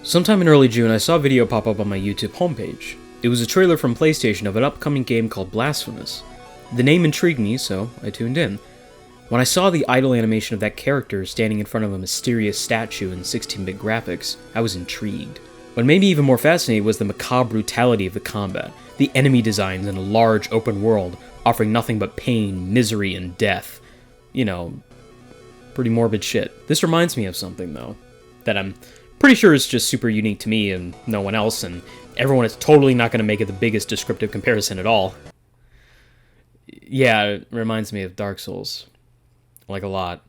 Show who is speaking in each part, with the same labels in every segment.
Speaker 1: Sometime in early June, I saw a video pop up on my YouTube homepage. It was a trailer from PlayStation of an upcoming game called Blasphemous. The name intrigued me, so I tuned in. When I saw the idle animation of that character standing in front of a mysterious statue in 16-bit graphics, I was intrigued. What made me even more fascinated was the macabre brutality of the combat, the enemy designs in a large open world, offering nothing but pain, misery, and death. You know, pretty morbid shit. This reminds me of something, though, that I'm pretty sure is just super unique to me and no one else, and everyone is totally not going to make it the biggest descriptive comparison at all. Yeah, it reminds me of Dark Souls. Like, a lot.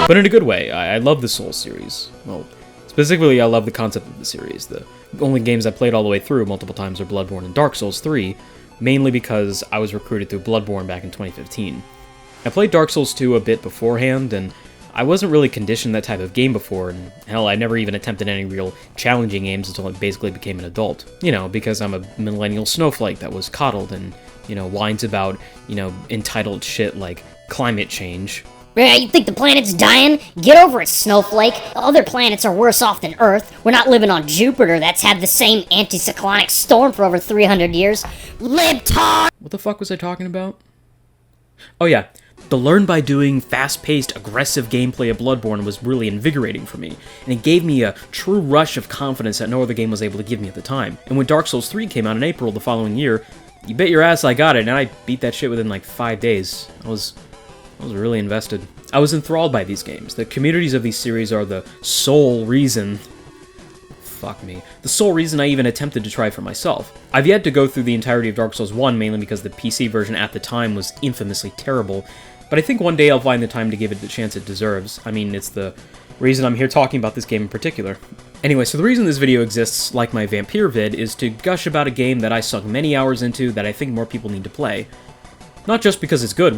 Speaker 1: But in a good way. I love the Souls series. Well, specifically, I love the concept of the series. The only games I played all the way through multiple times are Bloodborne and Dark Souls 3, mainly because I was recruited through Bloodborne back in 2015. I played Dark Souls 2 a bit beforehand, and I wasn't really conditioned that type of game before, and hell, I never even attempted any real challenging games until I basically became an adult. You know, because I'm a millennial snowflake that was coddled and, you know, whines about, you know, entitled shit like climate change.
Speaker 2: You think the planet's dying? Get over it, snowflake. Other planets are worse off than Earth. We're not living on Jupiter that's had the same anticyclonic storm for over 300 years. Libtard!
Speaker 1: What the fuck was I talking about? Oh yeah. The learn-by-doing, fast-paced, aggressive gameplay of Bloodborne was really invigorating for me, and it gave me a true rush of confidence that no other game was able to give me at the time. And when Dark Souls 3 came out in April the following year, you bet your ass I got it, and I beat that shit within like 5 days. I was really invested. I was enthralled by these games. The communities of these series are the sole reason... Fuck me. The sole reason I even attempted to try for myself. I've yet to go through the entirety of Dark Souls 1, mainly because the PC version at the time was infamously terrible, but I think one day I'll find the time to give it the chance it deserves. I mean, it's the reason I'm here talking about this game in particular. Anyway, so the reason this video exists, like my Vampire vid, is to gush about a game that I sunk many hours into that I think more people need to play. Not just because it's good,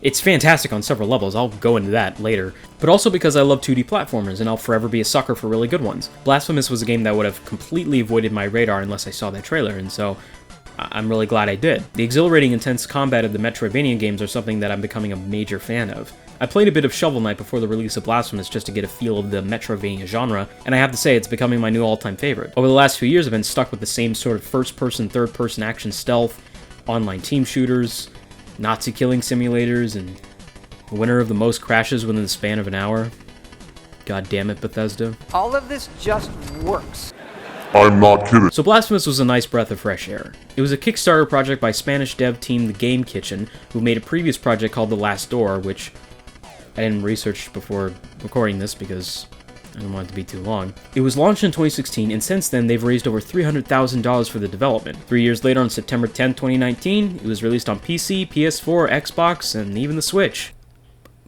Speaker 1: it's fantastic on several levels, I'll go into that later, but also because I love 2D platformers, and I'll forever be a sucker for really good ones. Blasphemous was a game that would have completely avoided my radar unless I saw that trailer, and so I'm really glad I did. The exhilarating, intense combat of the Metroidvania games are something that I'm becoming a major fan of. I played a bit of Shovel Knight before the release of Blasphemous just to get a feel of the Metroidvania genre, and I have to say it's becoming my new all-time favorite. Over the last few years I've been stuck with the same sort of first-person, third-person action stealth, online team shooters, Nazi killing simulators, and the winner of the most crashes within the span of an hour. God damn it, Bethesda.
Speaker 3: All of this just works.
Speaker 4: I'm not kidding.
Speaker 1: So Blasphemous was a nice breath of fresh air. It was a Kickstarter project by Spanish dev team The Game Kitchen, who made a previous project called The Last Door, which I didn't research before recording this because I didn't want it to be too long. It was launched in 2016, and since then they've raised over $300,000 for the development. 3 years later, on September 10, 2019, it was released on PC, PS4, Xbox, and even the Switch.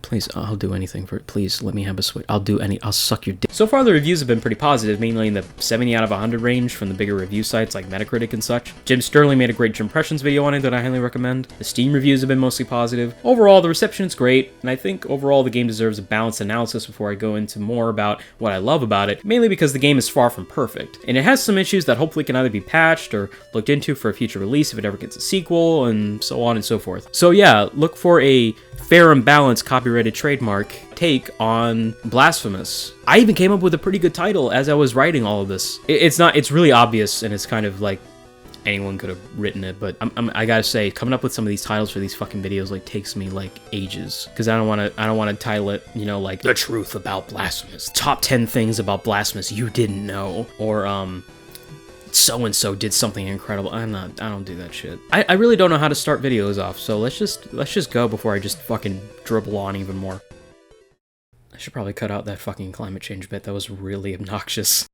Speaker 1: Please, I'll do anything for it. Please, let me have a Switch. I'll suck your dick. So far, the reviews have been pretty positive, mainly in the 70 out of 100 range from the bigger review sites like Metacritic and such. Jim Sterling made a great impressions video on it that I highly recommend. The Steam reviews have been mostly positive. Overall, the reception is great, and I think overall the game deserves a balanced analysis before I go into more about what I love about it, mainly because the game is far from perfect. And it has some issues that hopefully can either be patched or looked into for a future release if it ever gets a sequel, and so on and so forth. So yeah, look for a fair and balanced copyrighted trademark take on Blasphemous. I even came up with a pretty good title as I was writing all of this. It's really obvious, and it's kind of like anyone could have written it, but I gotta say, coming up with some of these titles for these fucking videos like takes me like ages, because I don't want to title it, you know, like The Truth About Blasphemous, Top 10 Things About Blasphemous You Didn't Know, or so-and-so did something incredible. I don't do that shit. I really don't know how to start videos off, so let's just go before I just fucking dribble on even more. I should probably cut out that fucking climate change bit. That was really obnoxious.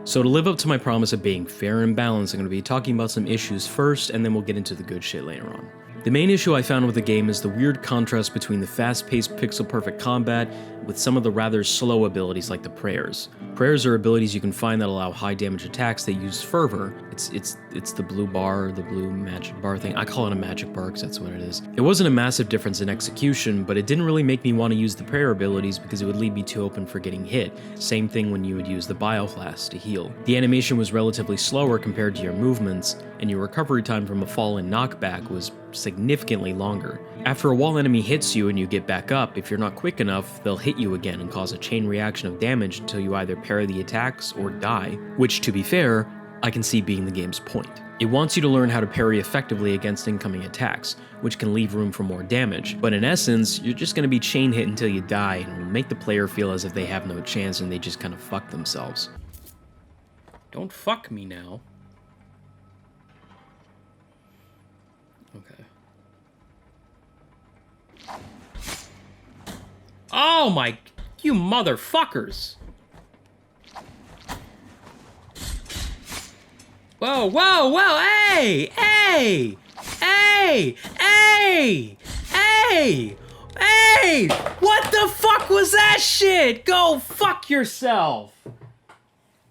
Speaker 1: So to live up to my promise of being fair and balanced, I'm going to be talking about some issues first, and then we'll get into the good shit later on. The main issue I found with the game is the weird contrast between the fast-paced pixel-perfect combat with some of the rather slow abilities like the prayers. Prayers are abilities you can find that allow high-damage attacks that use fervor. It's the blue bar, the blue magic bar thing. I call it a magic bar because that's what it is. It wasn't a massive difference in execution, but it didn't really make me want to use the prayer abilities because it would leave me too open for getting hit. Same thing when you would use the bioflask to heal. The animation was relatively slower compared to your movements, and your recovery time from a fall and knockback was significantly longer. After a wall enemy hits you and you get back up, if you're not quick enough, they'll hit you again and cause a chain reaction of damage until you either parry the attacks or die, which, to be fair, I can see being the game's point. It wants you to learn how to parry effectively against incoming attacks, which can leave room for more damage, but in essence, you're just going to be chain hit until you die and will make the player feel as if they have no chance and they just kind of fuck themselves. Don't fuck me now. Okay. Oh my... You motherfuckers! Whoa, whoa, whoa! Hey! Hey! Hey! Hey! Hey! Hey! What the fuck was that shit? Go fuck yourself!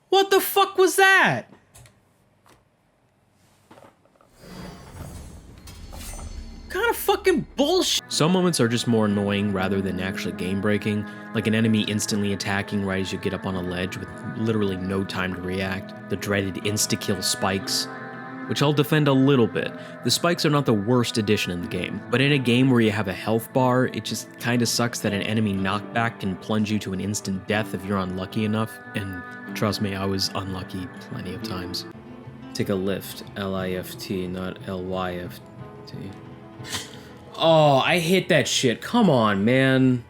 Speaker 1: What the fuck was that? Kind of fucking bullshit. Some moments are just more annoying rather than actually game breaking, like an enemy instantly attacking right as you get up on a ledge with literally no time to react, the dreaded insta-kill spikes, which I'll defend a little bit. The spikes are not the worst addition in the game, but in a game where you have a health bar, it just kinda sucks that an enemy knockback can plunge you to an instant death if you're unlucky enough, and trust me, I was unlucky plenty of times. Take a lift, L-I-F-T, not L-Y-F-T. Oh, I hate that shit. Come on, man.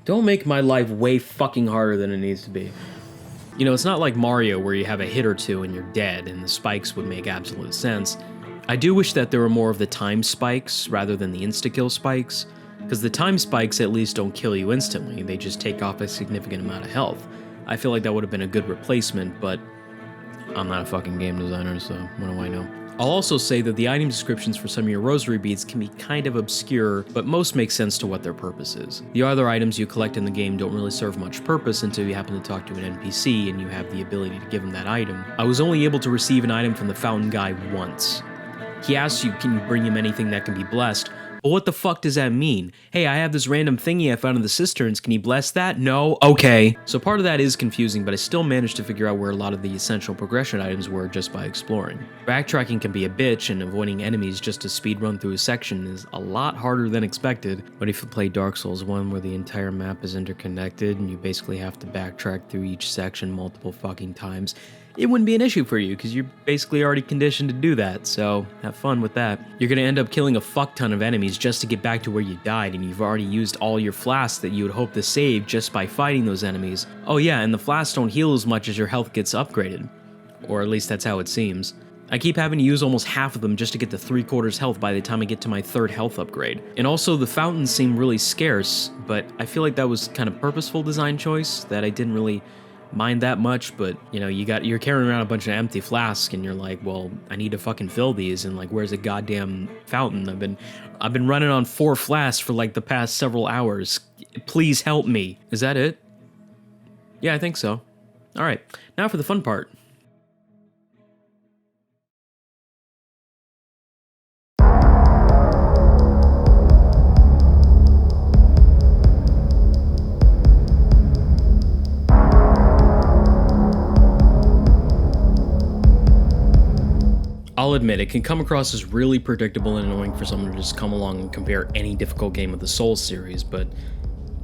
Speaker 1: Don't make my life way fucking harder than it needs to be. You know, it's not like Mario where you have a hit or two and you're dead and the spikes would make absolute sense. I do wish that there were more of the time spikes rather than the insta-kill spikes, because the time spikes at least don't kill you instantly, they just take off a significant amount of health. I feel like that would have been a good replacement, but I'm not a fucking game designer, so what do I know? I'll also say that the item descriptions for some of your rosary beads can be kind of obscure, but most make sense to what their purpose is. The other items you collect in the game don't really serve much purpose until you happen to talk to an NPC and you have the ability to give him that item. I was only able to receive an item from the fountain guy once. He asks you, can you bring him anything that can be blessed? But what the fuck does that mean? Hey, I have this random thingy I found in the cisterns, can you bless that? No? Okay. So part of that is confusing, but I still managed to figure out where a lot of the essential progression items were just by exploring. Backtracking can be a bitch, and avoiding enemies just to speedrun through a section is a lot harder than expected. But if you play Dark Souls 1 where the entire map is interconnected and you basically have to backtrack through each section multiple fucking times, it wouldn't be an issue for you because you're basically already conditioned to do that, so have fun with that. You're gonna end up killing a fuck ton of enemies just to get back to where you died, and you've already used all your flasks that you would hope to save just by fighting those enemies. Oh yeah, and the flasks don't heal as much as your health gets upgraded. Or at least that's how it seems. I keep having to use almost half of them just to get to 3/4 health by the time I get to my 3rd health upgrade. And also the fountains seem really scarce, but I feel like that was kind of purposeful design choice that I didn't really mind that much, but you know, you're carrying around a bunch of empty flasks and you're like, well, I need to fucking fill these, and like, where's a goddamn fountain? I've been running on 4 flasks for like the past several hours. Please help me. Is that it? Yeah, I think so. All right, now for the fun part. I'll admit, it can come across as really predictable and annoying for someone to just come along and compare any difficult game of the Souls series, but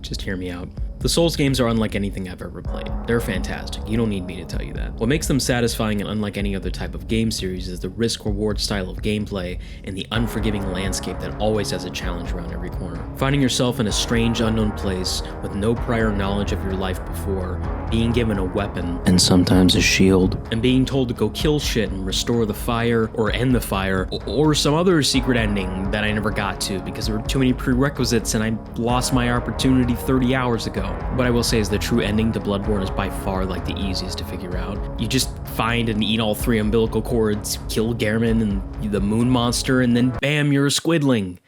Speaker 1: just hear me out. The Souls games are unlike anything I've ever played. They're fantastic, you don't need me to tell you that. What makes them satisfying and unlike any other type of game series is the risk-reward style of gameplay and the unforgiving landscape that always has a challenge around every corner. Finding yourself in a strange, unknown place with no prior knowledge of your life before, being given a weapon, and sometimes a shield, and being told to go kill shit and restore the fire, or end the fire, or some other secret ending that I never got to because there were too many prerequisites and I lost my opportunity 30 hours ago. though. What I will say is the true ending to Bloodborne is by far like the easiest to figure out. You just find and eat all 3 umbilical cords, kill Gehrman and the moon monster, and then bam, you're a squidling.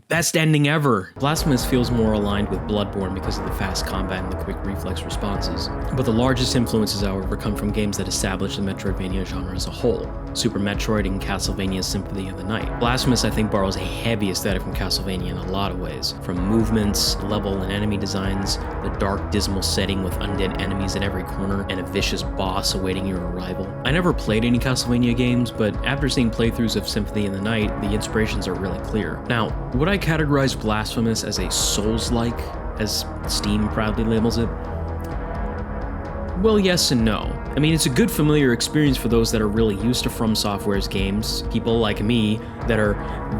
Speaker 1: Best ending ever! Blasphemous feels more aligned with Bloodborne because of the fast combat and the quick reflex responses. But the largest influences, however, come from games that established the Metroidvania genre as a whole. Super Metroid and Castlevania's Symphony of the Night. Blasphemous, I think, borrows a heavy aesthetic from Castlevania in a lot of ways. From movements, level and enemy designs, the dark, dismal setting with undead enemies at every corner, and a vicious boss awaiting your arrival. I never played any Castlevania games, but after seeing playthroughs of Symphony of the Night, the inspirations are really clear. Now, would I categorize Blasphemous as a Souls-like, as Steam proudly labels it? Well, yes and no. I mean, it's a good familiar experience for those that are really used to From Software's games, people like me that are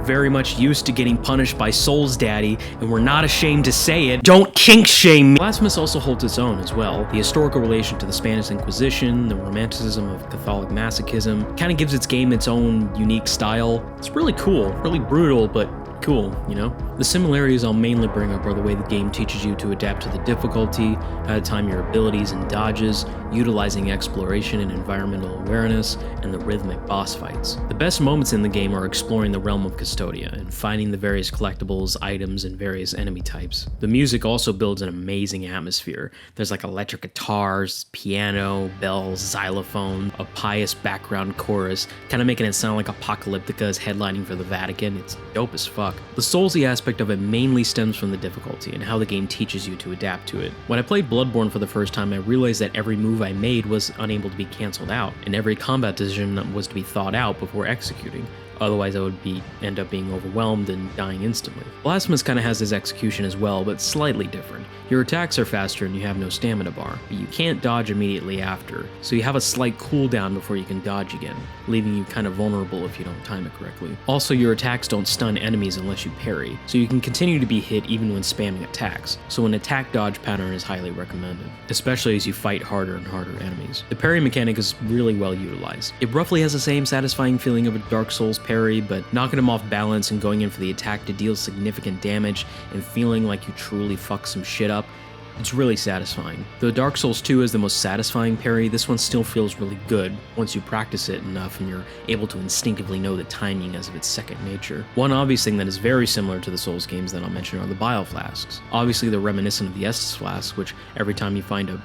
Speaker 1: very much used to getting punished by Souls Daddy, and we're not ashamed to say it. Don't kink shame me! Blasphemous also holds its own as well. The historical relation to the Spanish Inquisition, the romanticism of Catholic masochism, kind of gives its game its own unique style. It's really cool, really brutal, but cool, you know? The similarities I'll mainly bring up are the way the game teaches you to adapt to the difficulty, how to time your abilities and dodges, utilizing exploration and environmental awareness, and the rhythmic boss fights. The best moments in the game are exploring the realm of Custodia and finding the various collectibles, items, and various enemy types. The music also builds an amazing atmosphere. There's like electric guitars, piano, bells, xylophone, a pious background chorus, kind of making it sound like Apocalyptica is headlining for the Vatican. It's dope as fuck. The Soulsy aspect of it mainly stems from the difficulty and how the game teaches you to adapt to it. When I played Bloodborne for the first time, I realized that every move I made was unable to be cancelled out, and every combat decision was to be thought out before executing. Otherwise, I would end up being overwhelmed and dying instantly. Blasphemous kind of has this execution as well, but slightly different. Your attacks are faster and you have no stamina bar, but you can't dodge immediately after, so you have a slight cooldown before you can dodge again, leaving you kind of vulnerable if you don't time it correctly. Also, your attacks don't stun enemies unless you parry, so you can continue to be hit even when spamming attacks, so an attack dodge pattern is highly recommended, especially as you fight harder and harder enemies. The parry mechanic is really well utilized. It roughly has the same satisfying feeling of a Dark Souls parry, but knocking them off balance and going in for the attack to deal significant damage and feeling like you truly fucked some shit up, it's really satisfying. Though Dark Souls 2 is the most satisfying parry, this one still feels really good once you practice it enough and you're able to instinctively know the timing as of its second nature. One obvious thing that is very similar to the Souls games that I'll mention are the Bile Flasks. Obviously they're reminiscent of the Estus Flask, which every time you find a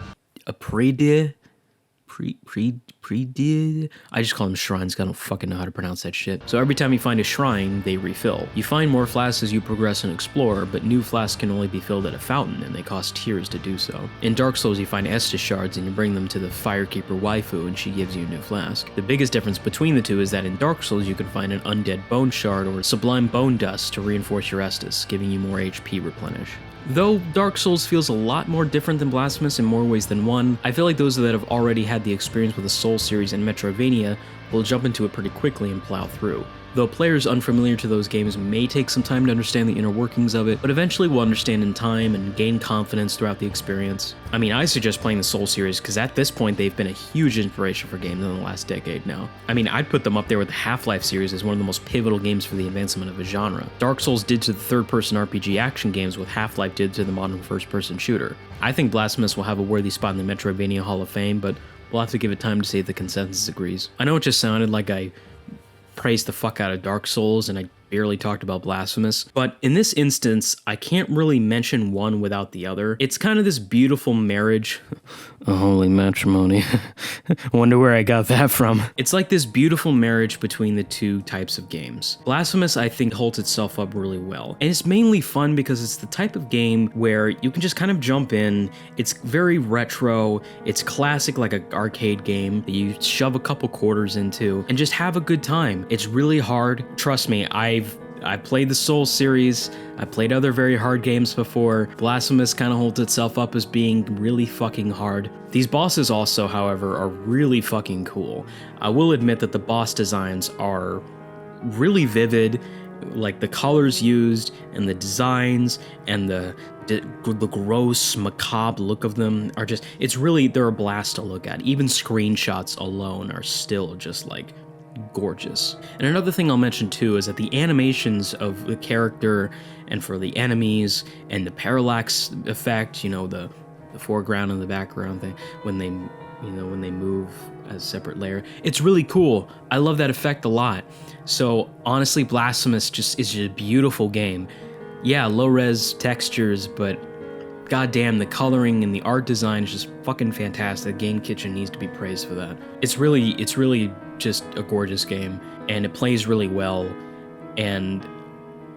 Speaker 1: I just call them shrines, 'cause I don't fucking know how to pronounce that shit. So every time you find a shrine, they refill. You find more flasks as you progress and explore, but new flasks can only be filled at a fountain, and they cost tears to do so. In Dark Souls, you find Estus shards, and you bring them to the Firekeeper waifu, and she gives you a new flask. The biggest difference between the two is that in Dark Souls, you can find an undead bone shard or sublime bone dust to reinforce your Estus, giving you more HP replenish. Though Dark Souls feels a lot more different than Blasphemous in more ways than one, I feel like those that have already had the experience with the Souls series and Metroidvania will jump into it pretty quickly and plow through. Though players unfamiliar to those games may take some time to understand the inner workings of it, but eventually will understand in time and gain confidence throughout the experience. I mean, I suggest playing the Souls series because at this point they've been a huge inspiration for games in the last decade now. I mean, I'd put them up there with the Half-Life series as one of the most pivotal games for the advancement of a genre. Dark Souls did to the third-person RPG action games what Half-Life did to the modern first-person shooter. I think Blasphemous will have a worthy spot in the Metroidvania Hall of Fame, but we'll have to give it time to see if the consensus agrees. I know it just sounded like I praised the fuck out of Dark Souls and I barely talked about Blasphemous, but in this instance, I can't really mention one without the other. It's kind of this beautiful marriage. A holy matrimony. Wonder where I got that from. It's like this beautiful marriage between the two types of games. Blasphemous, I think, holds itself up really well. And it's mainly fun because it's the type of game where you can just kind of jump in. It's very retro. It's classic, like an arcade game that you shove a couple quarters into and just have a good time. It's really hard. Trust me, I played the Souls series, I played other very hard games before. Blasphemous kind of holds itself up as being really fucking hard. These bosses also, however, are really fucking cool. I will admit that the boss designs are really vivid, like the colors used and the designs and the gross, macabre look of them are just, they're a blast to look at. Even screenshots alone are still just like gorgeous. And another thing I'll mention too is that the animations of the character and for the enemies and the parallax effect, you know, the foreground and the background thing, when they move as a separate layer, it's really cool. I love that effect a lot. So honestly, Blasphemous is a beautiful game. Yeah, low res textures, but goddamn, the coloring and the art design is just fucking fantastic. Game Kitchen needs to be praised for that. It's really just a gorgeous game, and it plays really well. And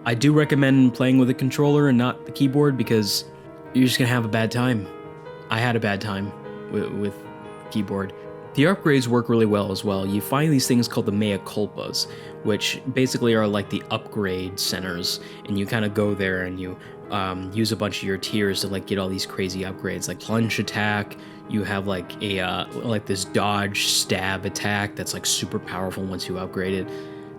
Speaker 1: I do recommend playing with a controller and not the keyboard, because you're just gonna have a bad time. I had a bad time with keyboard. The upgrades work really well as well. You find these things called the mea culpas, which basically are like the upgrade centers, and you kind of go there and you use a bunch of your tiers to like get all these crazy upgrades, like plunge attack. You have like a like this dodge stab attack that's like super powerful once you upgrade it.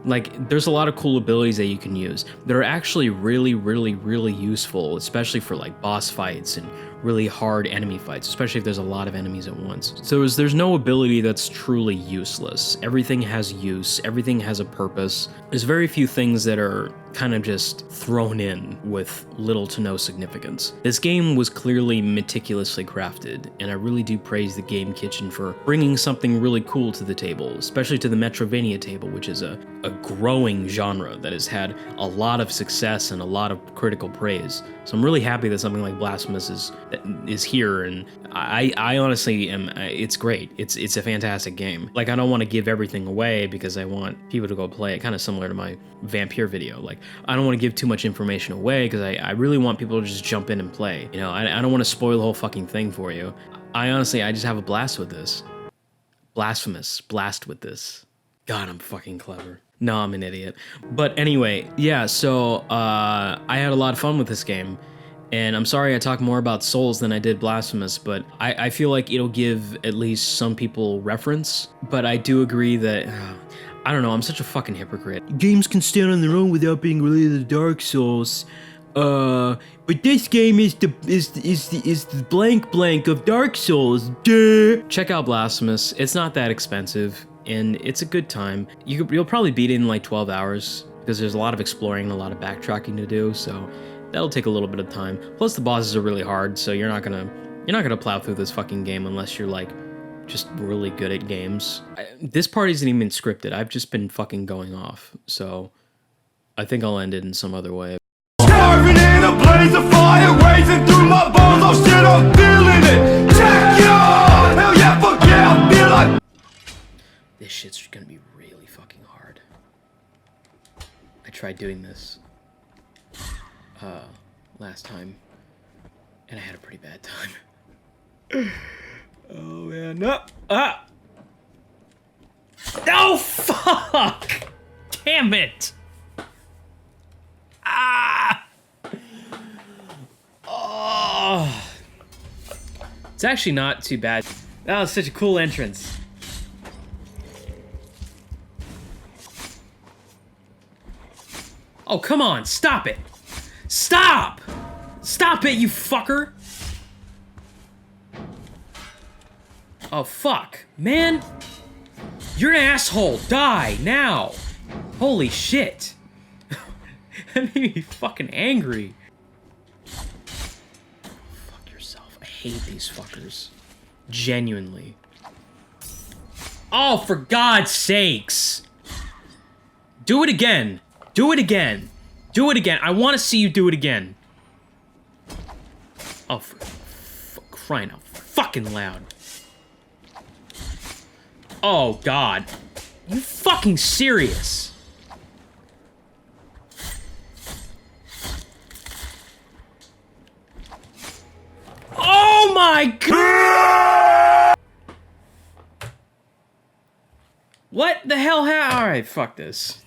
Speaker 1: Like, there's a lot of cool abilities that you can use that are actually really, really, really useful, especially for like boss fights and really hard enemy fights, especially if there's a lot of enemies at once. So there's no ability that's truly useless. Everything has use, everything has a purpose. There's very few things that are kind of just thrown in with little to no significance. This game was clearly meticulously crafted, and I really do praise the Game Kitchen for bringing something really cool to the table, especially to the Metroidvania table, which is a growing genre that has had a lot of success and a lot of critical praise. So I'm really happy that something like Blasphemous is here, and I honestly am. It's great. It's a fantastic game. Like, I don't want to give everything away because I want people to go play it, kind of similar to my Vampire video. Like, I don't want to give too much information away because I really want people to just jump in and play. You know, I don't want to spoil the whole fucking thing for you. I just have a blast with this. Blasphemous. Blast with this. God, I'm fucking clever. No, I'm an idiot. But anyway, yeah, so I had a lot of fun with this game. And I'm sorry I talk more about Souls than I did Blasphemous, but I feel like it'll give at least some people reference. But I do agree that... I don't know, I'm such a fucking hypocrite. Games can stand on their own without being related to Dark Souls. But this game is the blank of Dark Souls. Duh. Check out Blasphemous. It's not that expensive, and it's a good time. You'll probably beat it in like 12 hours, because there's a lot of exploring and a lot of backtracking to do, so that'll take a little bit of time. Plus the bosses are really hard, so you're not gonna plow through this fucking game unless you're like just really good at games. This part isn't even scripted. I've just been fucking going off, so I think I'll end it in some other way.
Speaker 4: Starving in a blaze of fire, racing through my bones. Oh shit, I'm feeling it. Check you on. Hell yeah, fuck yeah, I feel like
Speaker 1: This shit's gonna be really fucking hard. I tried doing this last time, and I had a pretty bad time. Oh man, no! Ah! No, fuck! Damn it! Ah! Oh! It's actually not too bad. That was such a cool entrance. Oh, come on, stop it! Stop! Stop it, you fucker! Oh, fuck. Man! You're an asshole! Die, now! Holy shit! That made me fucking angry. Fuck yourself. I hate these fuckers. Genuinely. Oh, for God's sakes! Do it again! Do it again! Do it again! I want to see you do it again! Oh, for crying out fucking loud. Oh, God. You fucking serious? Oh my God! What the hell Alright, fuck this.